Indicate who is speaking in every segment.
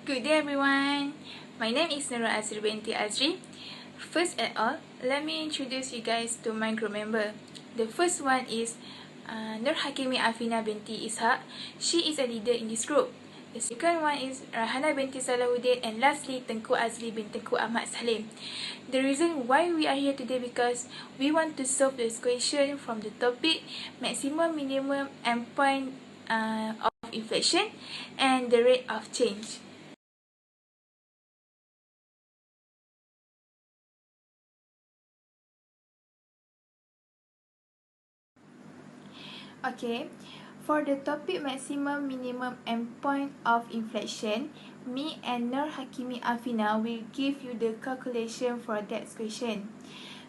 Speaker 1: Good day everyone, my name is Nurul binti Azree. First at all, let me introduce you guys to my group member. The first one is Hakimi Afina binti Ishak. She is a leader in this group. The second one is Raihana binti Salahuddin, and lastly Tengku Azly bin Tengku Ahmad Salim. The reason why we are here today because we want to solve this question from the topic maximum minimum endpoint of inflation and the rate of change. Okay, for the topic maximum minimum endpoint of inflation, me and Nur Hakimi Afina will give you the calculation for that question.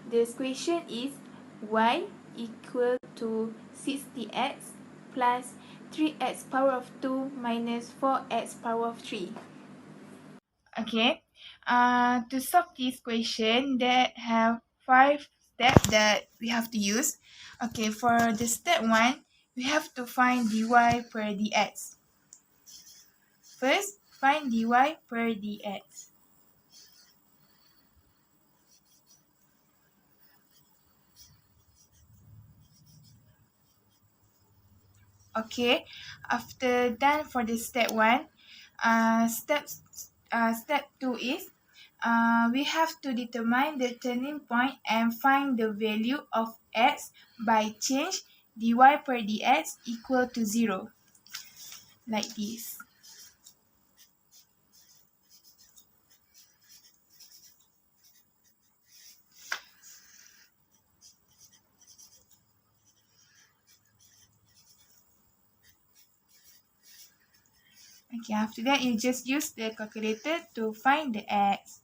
Speaker 1: The question is y equal to 60x plus 3x power of 2 minus 4x power of 3. Okay, to solve this question, that have 5 steps that we have to use. Okay, for the step 1, we have to find dy per dx. First, find dy per dx. Okay, after done for the step 1, step 2 is we have to determine the turning point and find the value of x by change dy per dx equal to 0, like this. Okay, after that you just use the calculator to find the x.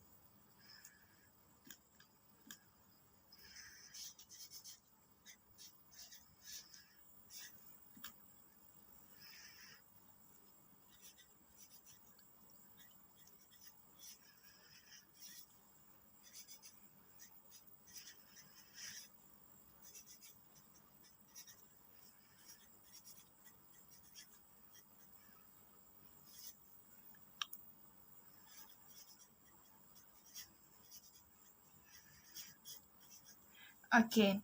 Speaker 1: Okay,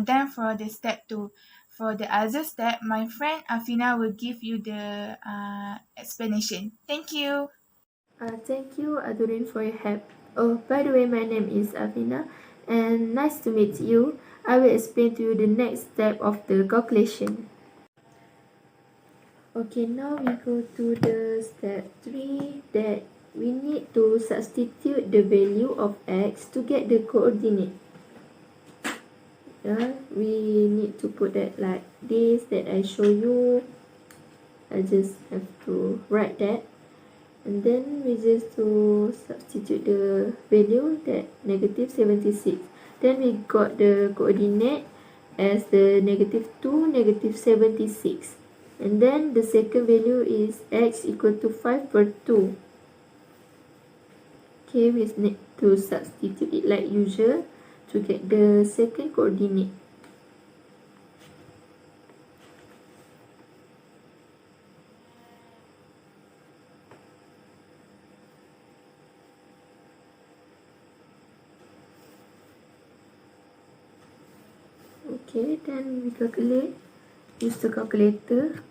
Speaker 1: then for the step 2. For the other step, my friend Afina will give you the explanation. Thank you.
Speaker 2: Thank you, Azurin, for your help. Oh, by the way, my name is Afina, and nice to meet you. I will explain to you the next step of the calculation. Okay, now we go to the step 3 that we need to substitute the value of x to get the coordinate. We need to put that like this that I show you. I just have to write that. And then we just to substitute the value that negative 76. Then we got the coordinate as the negative 2, negative 76. And then the second value is x equal to 5 per 2. Okay, we need to substitute it like usual to get the second coordinate. Okay, then we calculate. Use the calculator.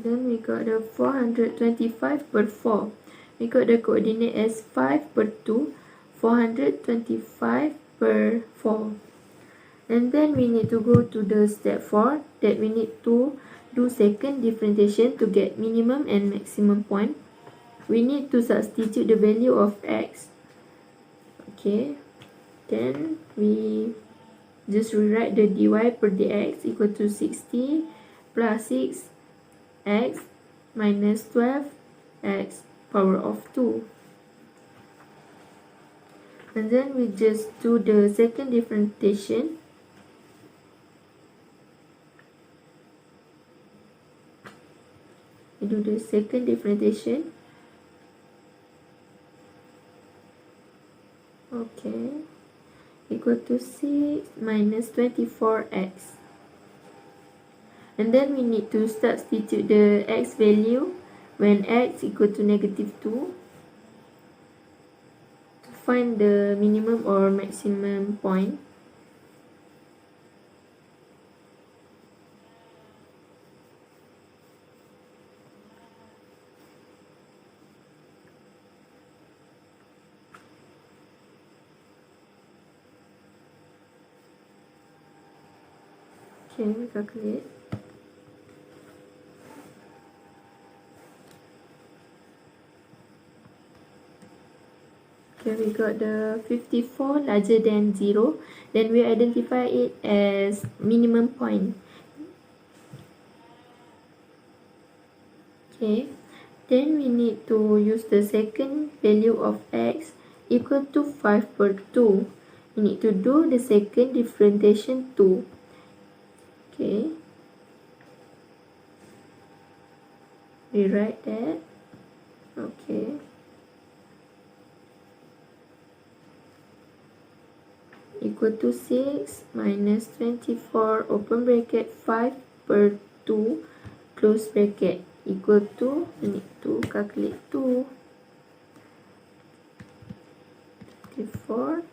Speaker 2: Then we got the 425 per 4. We got the coordinate as 5 per 2, 425 per 4. And then we need to go to the step 4 that we need to do second differentiation to get minimum and maximum point. We need to substitute the value of x. Okay, then we just rewrite the dy per dx equal to 60 plus 6 x minus 12 x power of 2. And then we just do the second differentiation We do the second differentiation. Okay, equal to 6 minus 24x. And then we need to substitute the x value when x equal to -2 to find the minimum or maximum point. Okay, we calculate. Okay, we got the 54 larger than 0. Then we identify it as minimum point. Okay, then we need to use the second value of x equal to 5/2. We need to do the second differentiation too. Okay, rewrite that. Okay, equal to 6 minus 24 open bracket 5/2 close bracket equal to, we need to calculate 2. 54.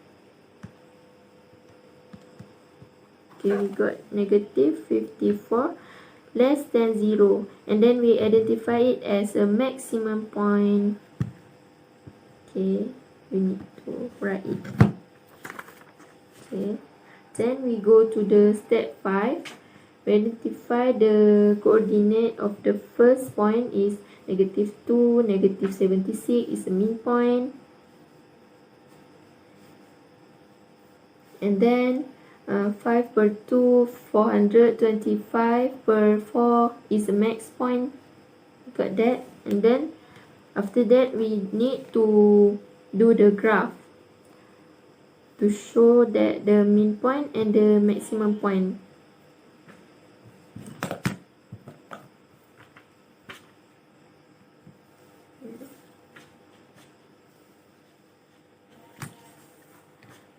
Speaker 2: Okay, we got -54 less than 0, and then we identify it as a maximum point. Okay, we need to write it. Okay, then we go to the step 5. We identify the coordinate of the first point is -2, -76 is the mean point. And then 5/2, 425/4 is the max point. Got that? And then after that we need to do the graph to show that the mean point and the maximum point.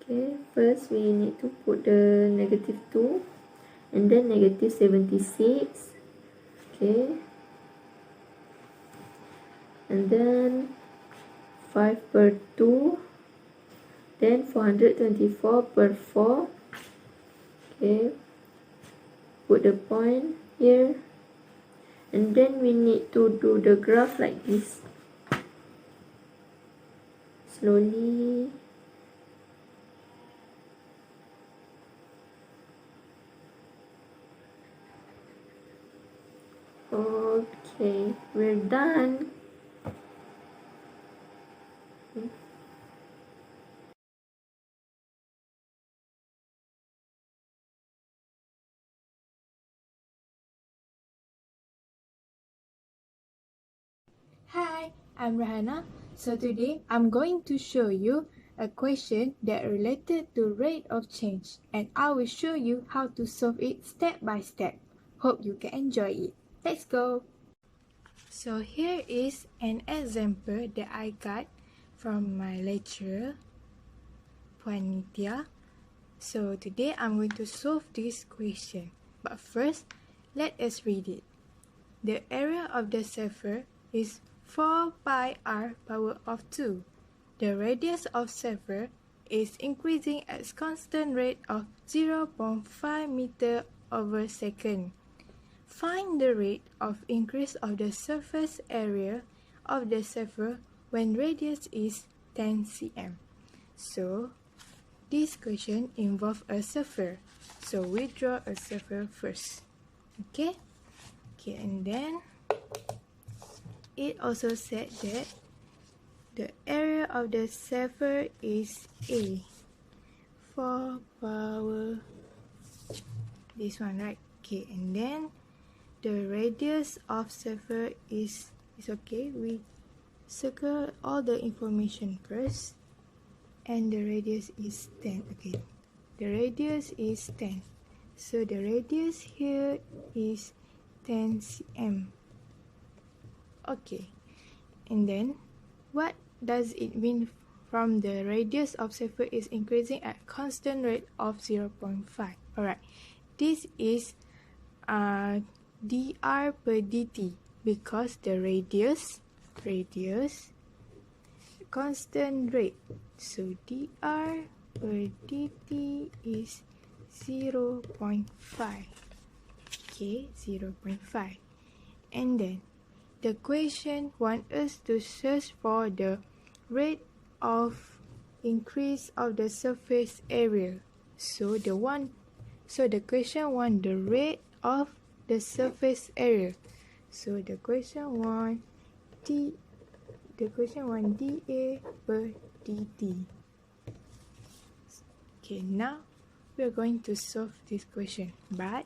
Speaker 2: Okay, first we need to put the -2 and then -76. Okay, and then 5/2, then 424/4. Okay, put the point here, and then we need to do the graph like this. Slowly. Okay, we're done.
Speaker 1: Hi, I'm Raihana. So today I'm going to show you a question that related to rate of change, and I will show you how to solve it step by step. Hope you can enjoy it. Let's go. So here is an example that I got from my lecturer, Puan Nitya. So today I'm going to solve this question. But first, let us read it. The area of the sphere is 4 pi r power of 2. The radius of sphere is increasing at constant rate of 0.5 meter over second. Find the rate of increase of the surface area of the sphere when radius is 10 cm. So, this question involves a sphere. So, we draw a sphere first. Okay, and then it also said that the area of the sphere is A. 4 power, this one, right? Okay, and then the radius of sphere is okay. We circle all the information first, and the radius is 10. Okay, the radius is 10. So the radius here is 10 cm. Okay. And then, what does it mean from the radius of circle is increasing at constant rate of 0.5? Alright. This is dr per dt because the radius constant rate. So dr per dt is 0.5. Okay, 0.5. And then the question wants us to search for the rate of increase of the surface area. So the question wants the rate of the surface area. So the question wants dA per dt. Okay, now we are going to solve this question, but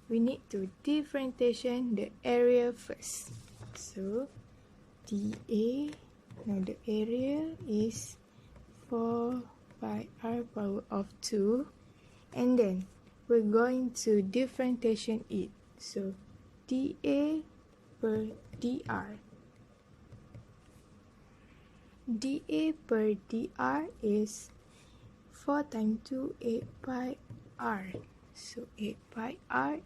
Speaker 1: we need to differentiation the area first. So dA, now the area is 4 by r power of 2, and then we're going to differentiation it. So dA per dr. dA per dr is 4 times 2, 8 pi r. So 8 pi r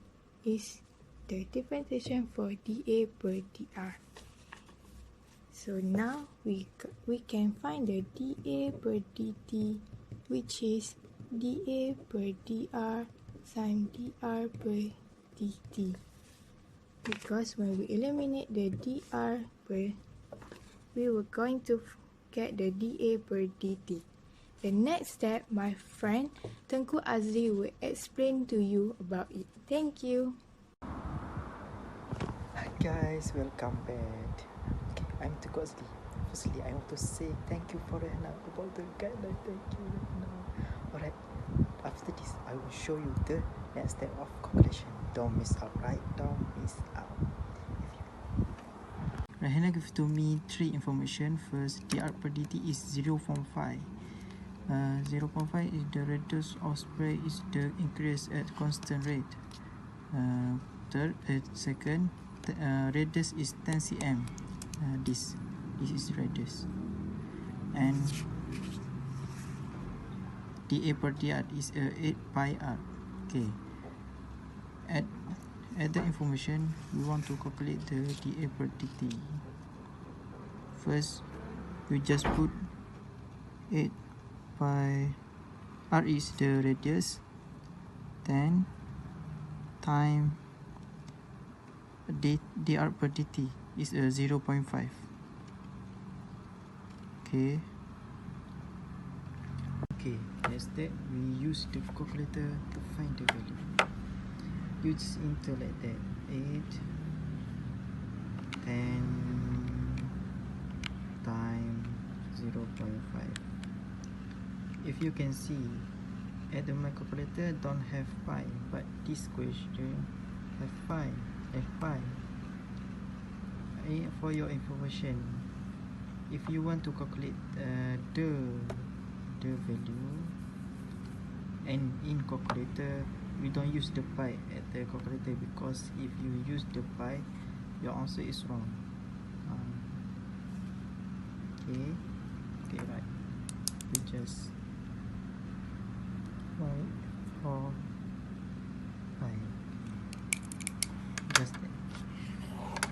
Speaker 1: is the differentiation for dA per dr. So now we can find the dA per dt, which is dA per dr sin dr per dt. Because when we eliminate the dr per, we were going to get the dA per dt. The next step, my friend Tengku Azly will explain to you about it. Thank you.
Speaker 3: Hi guys, welcome back. Okay, I'm Tengku Azly. Firstly, I want to say thank you for Raihana about the guideline. Thank you, Raihana. Alright, after this, I will show you the next step of calculation. Don't miss out, right? Don't miss out. Raihana gives to me 3 information. First, dr per dt is 0.5. 0.5 is the radius of spray is the increase at constant rate. Second, radius is 10 cm. This is radius, and dA per dr is 8 pi r. Okay. At the information, we want to calculate the dA per dt. First, we just put 8 pi r is the radius, then time dr per dt is 0.5. Okay, next step, we use the calculator to find the value. You just enter like that, 8 10 times 0.5. If you can see, at my calculator don't have pi, but this question have pi. For your information, if you want to calculate the value, and in calculator we don't use the pi at the calculator, because if you use the pi, your answer is wrong. Okay, right. We just 5, 4, 5. Just that.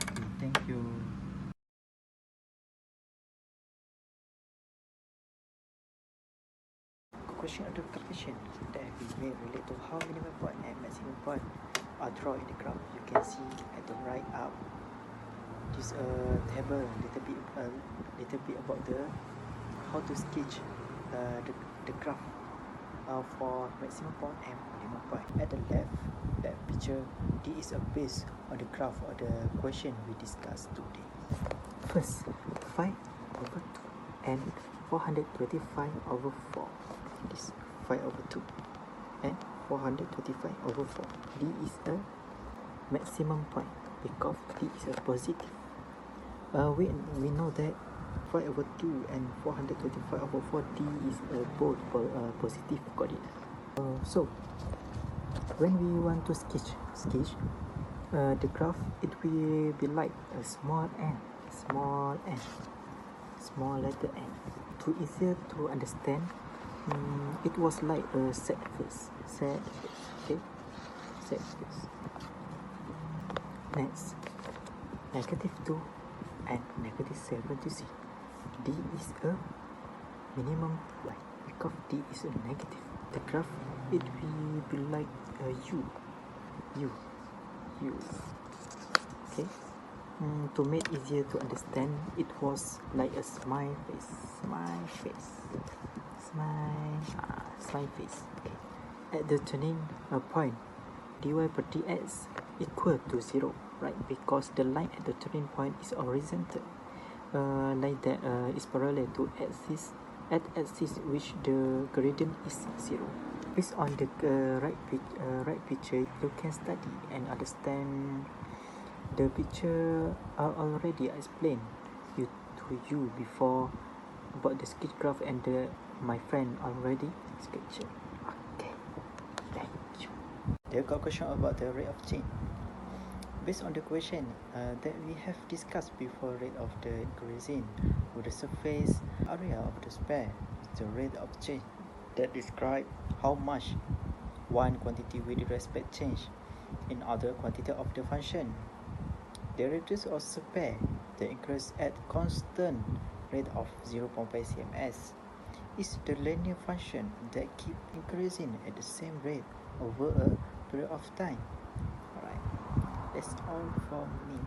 Speaker 3: Okay, thank you. Question of the calculation that have been made relate to how minimum point and maximum point are drawn in the graph. You can see at the right up this table little bit about the how to sketch the graph for maximum point and minimum point. At the left, that picture, D is a base on the graph of the question we discussed today. First, 5 over 2 and 425 over 4. This 5 over 2 and 425 over 4. D is a maximum point because D is a positive. We know that 5 over 2 and 425 over 4, D is both positive coordinate. So when we want to sketch the graph, it will be like a small n. small n, small letter n. To easier to understand, it was like a set face, okay, set face. Next, -2 and -7 to c. D is a minimum y because D is a negative. The graph it will be like a U. Okay. To make easier to understand, it was like a smile face. Okay. At the turning point, dy per dx equal to 0, right? Because the line at the turning point is horizontal. Like that is parallel to axis which the gradient is 0. Based on the right picture, you can study and understand the picture are already explained to you before about the sketch graph and my friend already sketched. Okay, thank you. They got question about the rate of change. Based on the question that we have discussed before, rate of the increasing with the surface area of the sphere is the rate of change that describe how much one quantity with respect change in other quantity of the function. The radius of sphere the increase at constant rate of 0.5 cms is the linear function that keep increasing at the same rate over a period of time. Alright, that's all from me.